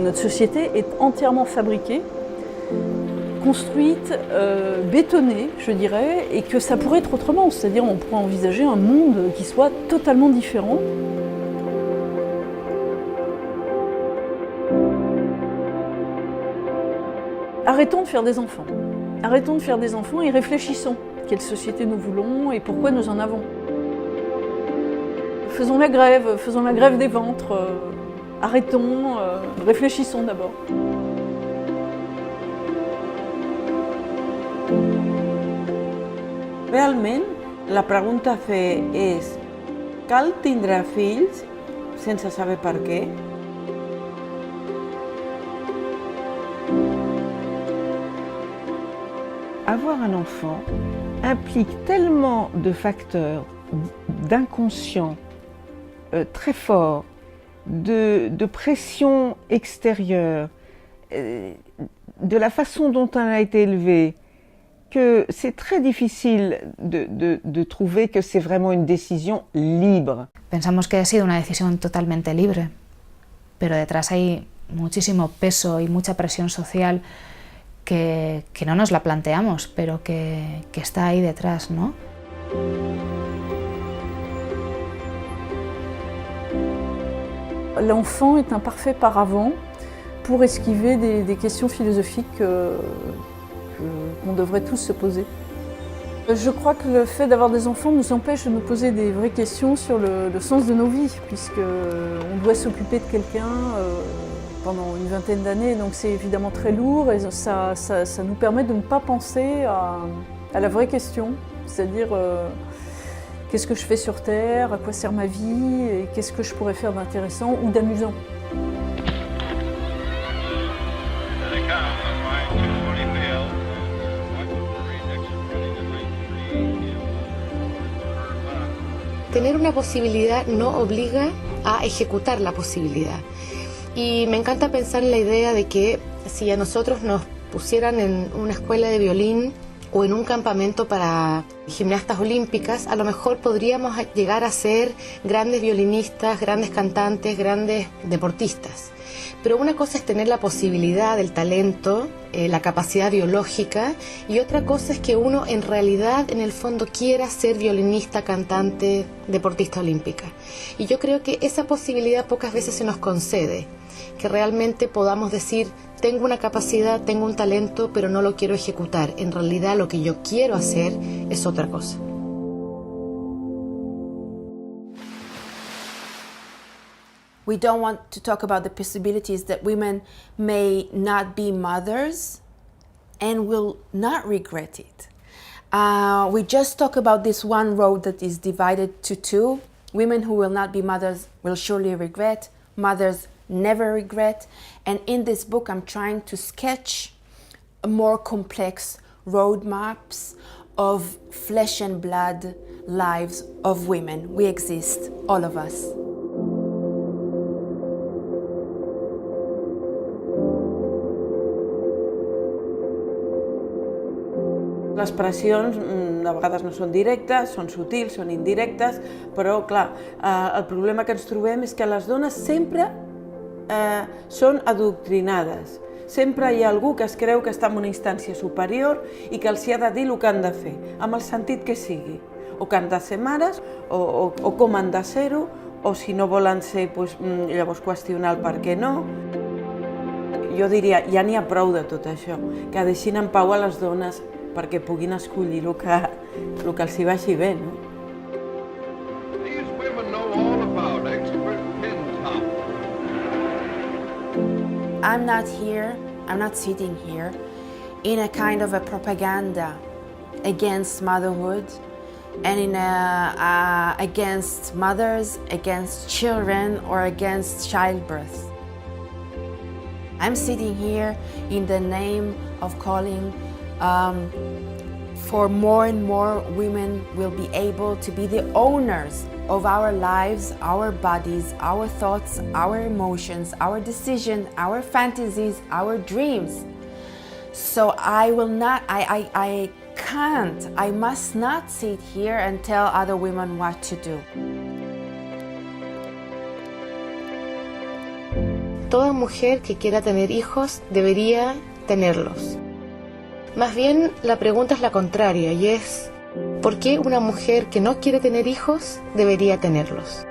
notre société est entièrement fabriquée, construite, bétonnée, je dirais, et que ça pourrait être autrement, c'est-à-dire on pourrait envisager un monde qui soit totalement différent. Arrêtons de faire des enfants. Arrêtons de faire des enfants et réfléchissons. Quelle société nous voulons et pourquoi nous en avons. Faisons la grève des ventres. Arrêtons, réfléchissons d'abord. Realment, la pregunta a fer és: cal tindre fills sense saber per què? Avoir un enfant implique tellement de facteurs d'inconscient très forts, de pression extérieure, de la façon dont on a été élevé, que c'est très difficile de trouver que c'est vraiment une décision libre. Pensamos que ha sido una decisión totalmente libre, pero detrás hay muchísimo peso y mucha presión social que no nos la planteamos, pero que está ahí detrás, ¿no? L'enfant est un parfait paravent pour esquiver des questions philosophiques qu'on devrait tous se poser. Je crois que le fait d'avoir des enfants nous empêche de nous poser des vraies questions sur le sens de nos vies, puisqu'on doit s'occuper de quelqu'un pendant une vingtaine d'années, donc c'est évidemment très lourd et ça nous permet de ne pas penser à la vraie question, c'est-à-dire qu'est-ce que je fais sur Terre, à quoi sert ma vie, et qu'est-ce que je pourrais faire d'intéressant ou d'amusant. Tener una posibilidad no obliga a ejecutar la posibilidad. Y me encanta pensar en la idea de que si a nosotros nos pusieran en una escuela de violín o en un campamento para gimnastas olímpicas, a lo mejor podríamos llegar a ser grandes violinistas, grandes cantantes, grandes deportistas. Pero una cosa es tener la posibilidad, el talento, la capacidad biológica, y otra cosa es que uno en realidad, en el fondo, quiera ser violinista, cantante, deportista olímpica. Y yo creo que esa posibilidad pocas veces se nos concede, que realmente podamos decir, tengo una capacidad, tengo un talento, pero no lo quiero ejecutar. En realidad lo que yo quiero hacer es otra cosa. We don't want to talk about the possibilities that women may not be mothers and will not regret it. We just talk about this one road that is divided to two. Women who will not be mothers will surely regret. Mothers never regret. And in this book, I'm trying to sketch more complex roadmaps of flesh and blood lives of women. We exist, all of us. Les pressions a vegades no són directes, són sutils, són indirectes, però clar, el problema que ens trobem és que les dones sempre són adoctrinades. Sempre hi ha algú que es creu que està en una instància superior i que els hi ha de dir el que han de fer, amb el sentit que sigui. O que han de ser mares, o com han de ser-ho, o si no volen ser, llavors qüestionar el per què no. Jo diria, ja n'hi ha prou de tot això, que deixin en pau a les dones perquè puguin escollir el que els hi vagi bé, no? I'm not sitting here in a kind of a propaganda against motherhood and against mothers, against children, or against childbirth. I'm sitting here in the name of calling for more and more women will be able to be the owners of our lives, our bodies, our thoughts, our emotions, our decisions, our fantasies, our dreams. So I must not sit here and tell other women what to do. toda mujer que quiera tener hijos debería tenerlos. Más bien, la pregunta es la contraria y es: ¿por qué una mujer que no quiere tener hijos debería tenerlos?